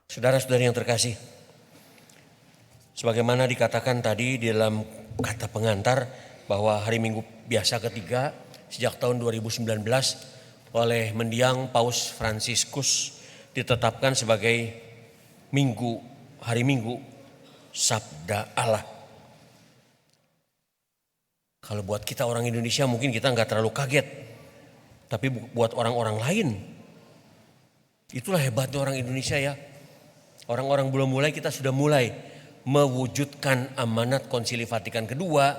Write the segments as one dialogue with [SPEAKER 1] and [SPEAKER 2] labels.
[SPEAKER 1] Saudara-saudari yang terkasih, sebagaimana dikatakan tadi di dalam kata pengantar bahwa hari Minggu biasa ketiga sejak tahun 2019 oleh mendiang Paus Fransiskus ditetapkan sebagai hari Minggu Sabda Allah. Kalau buat kita orang Indonesia mungkin kita nggak terlalu kaget, tapi buat orang-orang lain itulah hebatnya orang Indonesia ya. Orang-orang belum mulai, kita sudah mulai mewujudkan amanat Konsili Vatikan kedua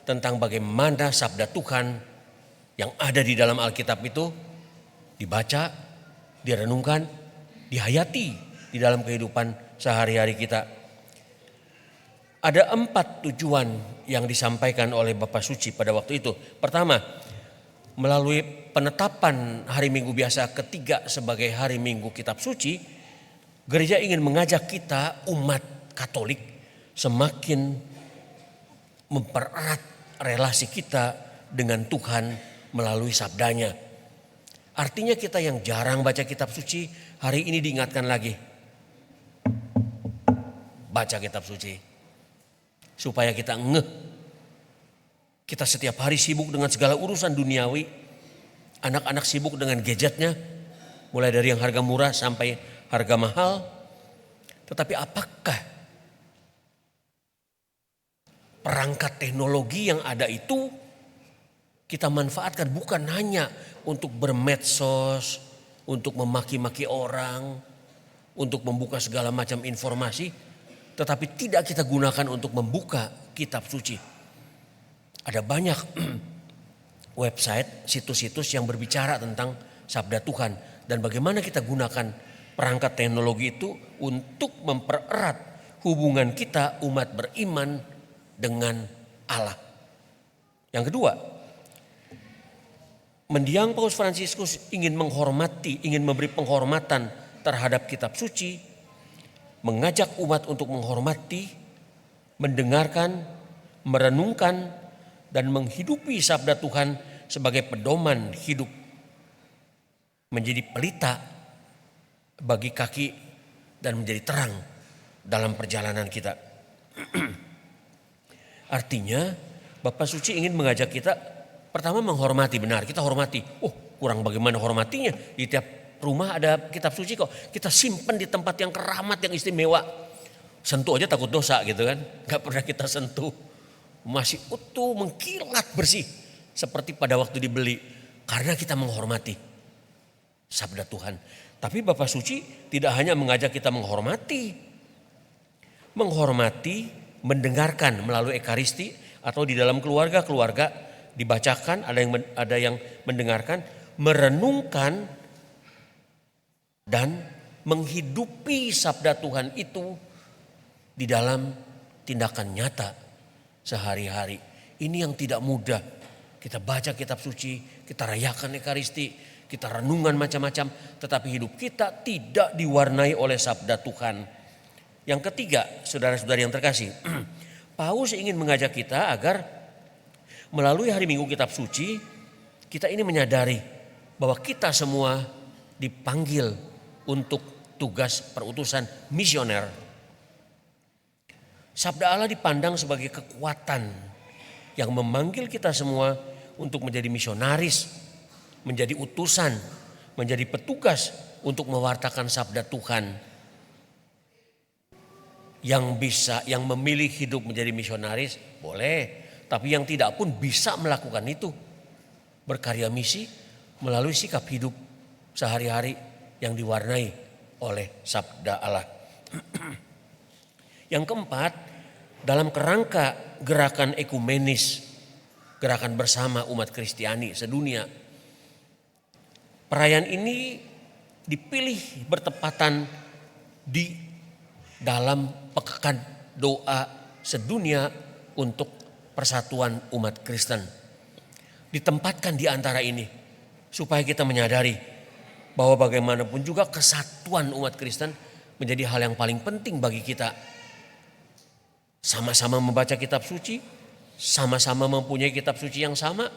[SPEAKER 1] tentang bagaimana sabda Tuhan yang ada di dalam Alkitab itu dibaca, direnungkan, dihayati di dalam kehidupan sehari-hari kita. Ada 4 tujuan yang disampaikan oleh Bapak Suci pada waktu itu. Pertama, melalui penetapan hari Minggu biasa ketiga sebagai hari Minggu Kitab Suci, Gereja ingin mengajak kita umat Katolik semakin mempererat relasi kita dengan Tuhan melalui sabdanya. Artinya kita yang jarang baca kitab suci, hari ini diingatkan lagi. Baca kitab suci. Supaya kita ngeh. Kita setiap hari sibuk dengan segala urusan duniawi. Anak-anak sibuk dengan gadgetnya. Mulai dari yang harga murah sampai harga mahal, tetapi apakah perangkat teknologi yang ada itu kita manfaatkan bukan hanya untuk bermedsos, untuk memaki-maki orang, untuk membuka segala macam informasi, tetapi tidak kita gunakan untuk membuka kitab suci. Ada banyak website, situs-situs yang berbicara tentang sabda Tuhan dan bagaimana kita gunakan perangkat teknologi itu untuk mempererat hubungan kita umat beriman dengan Allah. Yang kedua, mendiang Paus Fransiskus ingin memberi penghormatan terhadap kitab suci, mengajak umat untuk menghormati, mendengarkan, merenungkan, dan menghidupi sabda Tuhan sebagai pedoman hidup, menjadi pelita bagi kaki dan menjadi terang dalam perjalanan kita. Artinya Bapak Suci ingin mengajak kita pertama menghormati, benar kita hormati. Kurang bagaimana hormatinya, di tiap rumah ada kitab suci kok. Kita simpan di tempat yang keramat, yang istimewa. Sentuh aja takut dosa gitu kan, gak pernah kita sentuh. Masih utuh, mengkilat bersih seperti pada waktu dibeli, karena kita menghormati sabda Tuhan. Tapi Bapak Suci tidak hanya mengajak kita menghormati, mendengarkan melalui ekaristi atau di dalam keluarga dibacakan, ada yang mendengarkan, merenungkan dan menghidupi sabda Tuhan itu di dalam tindakan nyata sehari-hari. Ini yang tidak mudah. Kita baca kitab suci, kita rayakan ekaristi, kita renungan macam-macam, tetapi hidup kita tidak diwarnai oleh sabda Tuhan. Yang ketiga, saudara-saudari yang terkasih, Paus ingin mengajak kita agar melalui hari Minggu Kitab Suci, kita ini menyadari bahwa kita semua dipanggil untuk tugas perutusan misioner. Sabda Allah dipandang sebagai kekuatan yang memanggil kita semua untuk menjadi misionaris, menjadi utusan, menjadi petugas untuk mewartakan sabda Tuhan. Yang memilih hidup menjadi misionaris boleh, tapi yang tidak pun bisa melakukan itu. Berkarya misi melalui sikap hidup sehari-hari yang diwarnai oleh sabda Allah. Yang keempat, dalam kerangka gerakan ekumenis, gerakan bersama umat Kristiani sedunia, perayaan ini dipilih bertepatan di dalam pekan doa sedunia untuk persatuan umat Kristen. Ditempatkan di antara ini supaya kita menyadari bahwa bagaimanapun juga kesatuan umat Kristen menjadi hal yang paling penting bagi kita. Sama-sama membaca kitab suci, sama-sama mempunyai kitab suci yang sama,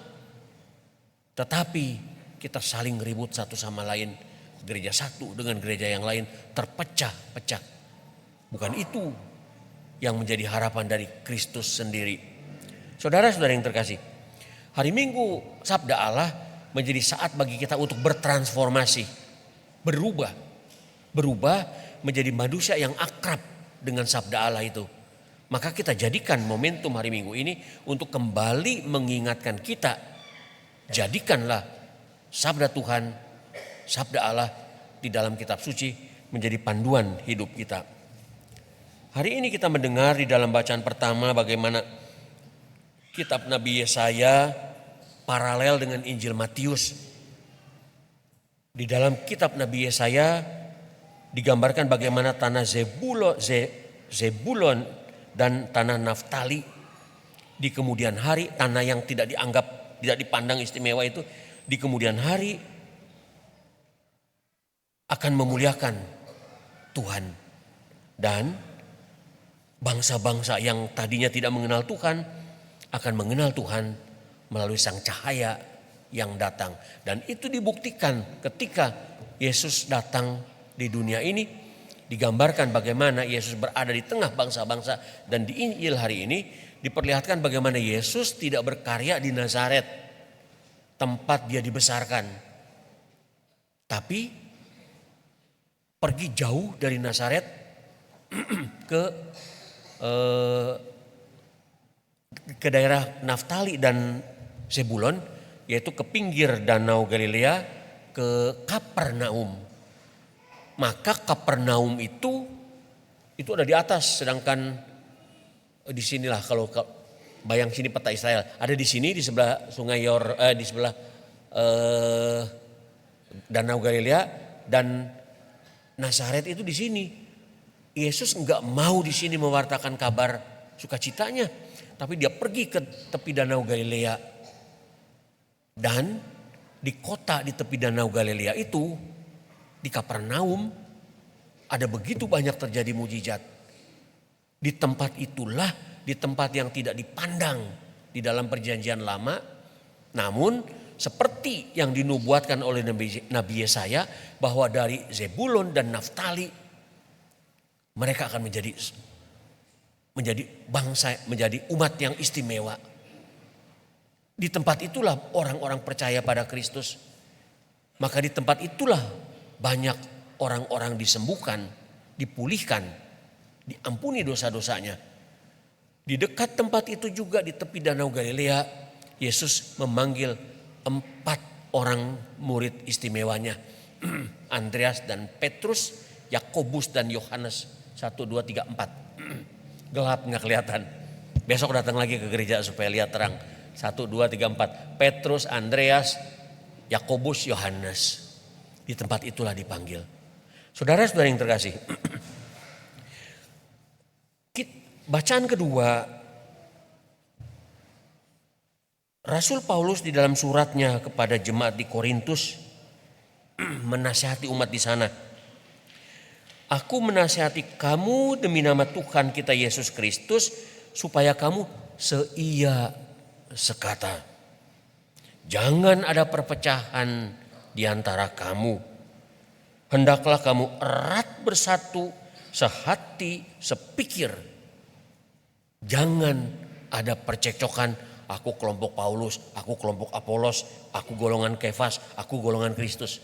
[SPEAKER 1] tetapi kita saling ribut satu sama lain gereja satu dengan gereja yang lain terpecah-pecah. Bukan itu yang menjadi harapan dari Kristus sendiri. Saudara-saudara yang terkasih, hari Minggu Sabda Allah menjadi saat bagi kita untuk bertransformasi, berubah menjadi manusia yang akrab dengan Sabda Allah itu. Maka kita jadikan momentum hari Minggu ini untuk kembali mengingatkan kita, jadikanlah Sabda Tuhan, Sabda Allah di dalam kitab suci menjadi panduan hidup kita. Hari ini kita mendengar di dalam bacaan pertama bagaimana kitab Nabi Yesaya paralel dengan Injil Matius. Di dalam kitab Nabi Yesaya digambarkan bagaimana tanah Zebulon dan tanah Naftali di kemudian hari, tanah yang tidak dipandang istimewa itu di kemudian hari akan memuliakan Tuhan, dan bangsa-bangsa yang tadinya tidak mengenal Tuhan akan mengenal Tuhan melalui sang cahaya yang datang. Dan itu dibuktikan ketika Yesus datang di dunia ini. Digambarkan bagaimana Yesus berada di tengah bangsa-bangsa, dan di Injil hari ini diperlihatkan bagaimana Yesus tidak berkarya di Nazaret, tempat dia dibesarkan, tapi pergi jauh dari Nazaret ke daerah Naftali dan Zebulon, yaitu ke pinggir Danau Galilea, ke Kapernaum. Maka Kapernaum itu ada di atas, sedangkan di sinilah kalau bayang sini peta Israel, ada di sini di sebelah Sungai di sebelah Danau Galilea, dan Nazaret itu di sini. Yesus enggak mau di sini mewartakan kabar sukacitanya, tapi dia pergi ke tepi Danau Galilea. Dan di kota di tepi Danau Galilea itu, di Kapernaum, ada begitu banyak terjadi mujizat. Di tempat itulah, di tempat yang tidak dipandang di dalam perjanjian lama, namun seperti yang dinubuatkan oleh Nabi Yesaya, bahwa dari Zebulon dan Naftali mereka akan menjadi bangsa, menjadi umat yang istimewa. Di tempat itulah orang-orang percaya pada Kristus. Maka di tempat itulah banyak orang-orang disembuhkan, dipulihkan, diampuni dosa-dosanya. Di dekat tempat itu juga di tepi Danau Galilea, Yesus memanggil 4 orang murid istimewanya. Andreas dan Petrus, Yakobus dan Yohanes. 1, 2, 3, 4. Gelap nggak kelihatan. Besok datang lagi ke gereja supaya lihat terang. 1, 2, 3, 4. Petrus, Andreas, Yakobus, Yohanes. Di tempat itulah dipanggil. Saudara-saudara yang terkasih, bacaan kedua, Rasul Paulus di dalam suratnya kepada jemaat di Korintus menasihati umat di sana. Aku menasihati kamu demi nama Tuhan kita Yesus Kristus, supaya kamu seia sekata. Jangan ada perpecahan di antara kamu. Hendaklah kamu erat bersatu, sehati, sepikir. Jangan ada percekcokan, aku kelompok Paulus, aku kelompok Apolos, aku golongan Kefas, aku golongan Kristus.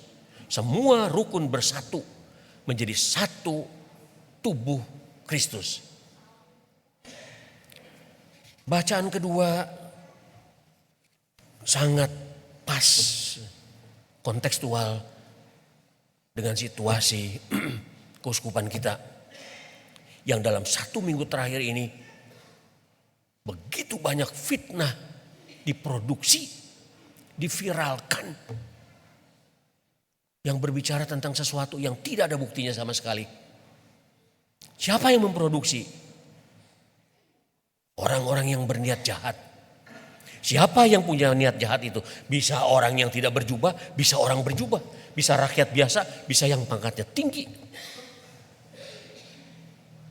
[SPEAKER 1] Semua rukun bersatu menjadi satu tubuh Kristus. Bacaan kedua sangat pas, kontekstual dengan situasi keuskupan kita yang dalam 1 minggu terakhir ini begitu banyak fitnah diproduksi, diviralkan, yang berbicara tentang sesuatu yang tidak ada buktinya sama sekali. Siapa yang memproduksi? Orang-orang yang berniat jahat. Siapa yang punya niat jahat itu? Bisa orang yang tidak berjubah, bisa orang berjubah, bisa rakyat biasa, bisa yang pangkatnya tinggi.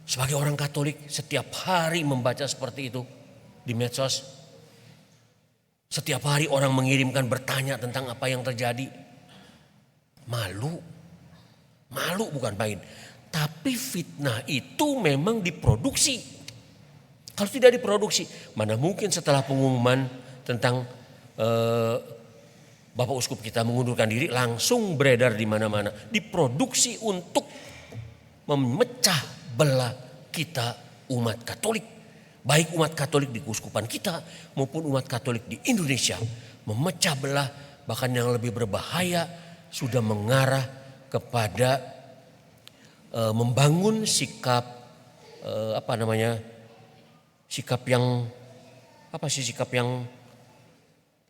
[SPEAKER 1] Sebagai orang Katolik, setiap hari membaca seperti itu di medsos. Setiap hari orang mengirimkan bertanya tentang apa yang terjadi. Malu, Malu bukan main. Tapi fitnah itu memang diproduksi. Kalau tidak diproduksi, mana mungkin setelah pengumuman tentang Bapak Uskup kita mengundurkan diri langsung beredar di mana-mana. Diproduksi untuk memecah belah kita umat Katolik. Baik umat Katolik di keuskupan kita maupun umat Katolik di Indonesia. Memecah belah, bahkan yang lebih berbahaya sudah mengarah kepada membangun sikap sikap yang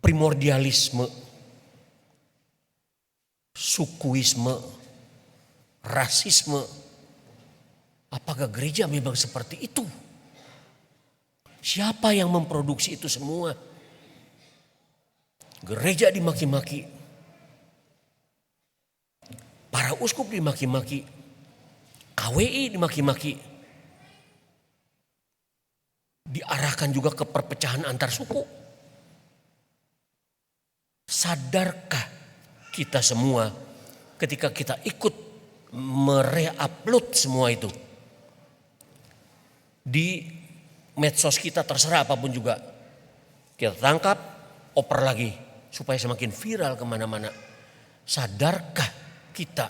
[SPEAKER 1] primordialisme, sukuisme, rasisme. Apakah gereja memang seperti itu? Siapa yang memproduksi itu semua? Gereja dimaki-maki, para uskup dimaki-maki, KWI dimaki-maki, diarahkan juga ke perpecahan antar suku. Sadarkah kita semua ketika kita ikut mereupload semua itu di medsos kita, terserah apapun juga, kita tangkap, oper lagi supaya semakin viral kemana-mana. Sadarkah kita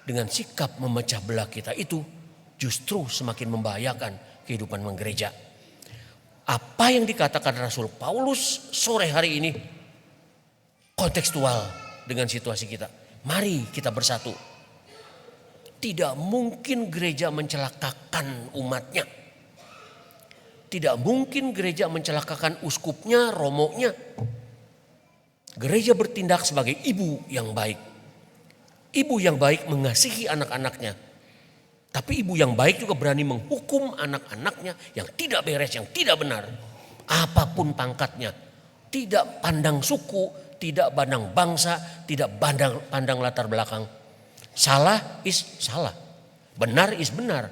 [SPEAKER 1] dengan sikap memecah belah kita itu justru semakin membahayakan kehidupan menggereja? Apa yang dikatakan Rasul Paulus sore hari ini kontekstual dengan situasi kita. Mari kita bersatu. Tidak mungkin gereja mencelakakan umatnya. Tidak mungkin gereja mencelakakan uskupnya, romonya. Gereja bertindak sebagai ibu yang baik. Ibu yang baik mengasihi anak-anaknya. Tapi ibu yang baik juga berani menghukum anak-anaknya yang tidak beres, yang tidak benar. Apapun pangkatnya. Tidak pandang suku, tidak pandang bangsa, tidak pandang latar belakang. Salah is salah. Benar is benar.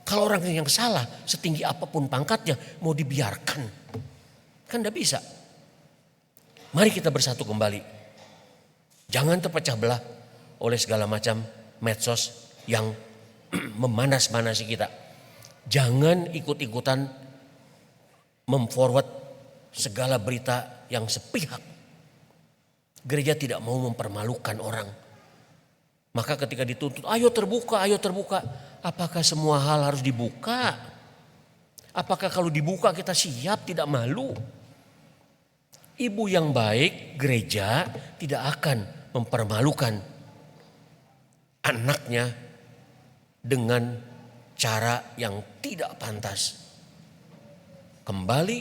[SPEAKER 1] Kalau orang yang salah setinggi apapun pangkatnya mau dibiarkan. Kan tidak bisa. Mari kita bersatu kembali. Jangan terpecah belah oleh segala macam medsos yang memanas-manasi kita. Jangan ikut-ikutan memforward segala berita yang sepihak. Gereja tidak mau mempermalukan orang. Maka ketika dituntut, ayo terbuka, ayo terbuka. Apakah semua hal harus dibuka? Apakah kalau dibuka kita siap tidak malu? Ibu yang baik, gereja tidak akan mempermalukan anaknya dengan cara yang tidak pantas. Kembali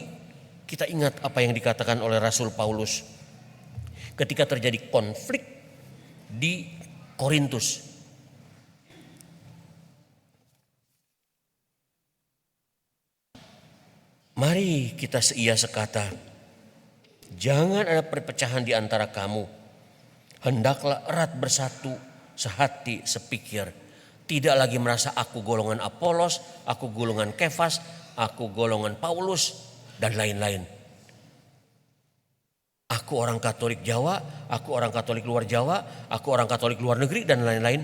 [SPEAKER 1] kita ingat apa yang dikatakan oleh Rasul Paulus ketika terjadi konflik di Korintus. Mari kita seia sekata, jangan ada perpecahan di antara kamu. Hendaklah erat bersatu, sehati, sepikir. Tidak lagi merasa aku golongan Apolos, aku golongan Kefas, aku golongan Paulus, dan lain-lain. Aku orang Katolik Jawa, aku orang Katolik luar Jawa, aku orang Katolik luar negeri, dan lain-lain.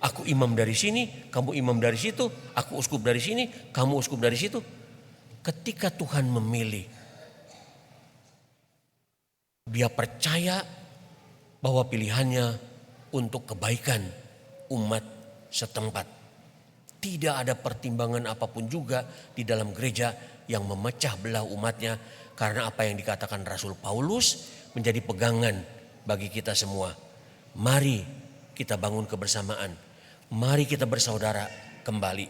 [SPEAKER 1] Aku imam dari sini, kamu imam dari situ, aku uskup dari sini, kamu uskup dari situ. Ketika Tuhan memilih, dia percaya bahwa pilihannya untuk kebaikan umat setempat. Tidak ada pertimbangan apapun juga di dalam gereja yang memecah belah umatnya, karena apa yang dikatakan Rasul Paulus menjadi pegangan bagi kita semua. Mari kita bangun kebersamaan. Mari kita bersaudara kembali.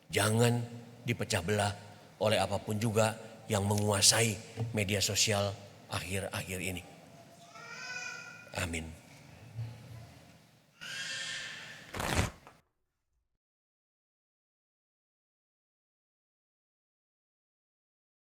[SPEAKER 1] Jangan dipecah belah oleh apapun juga yang menguasai media sosial akhir-akhir ini. Amin.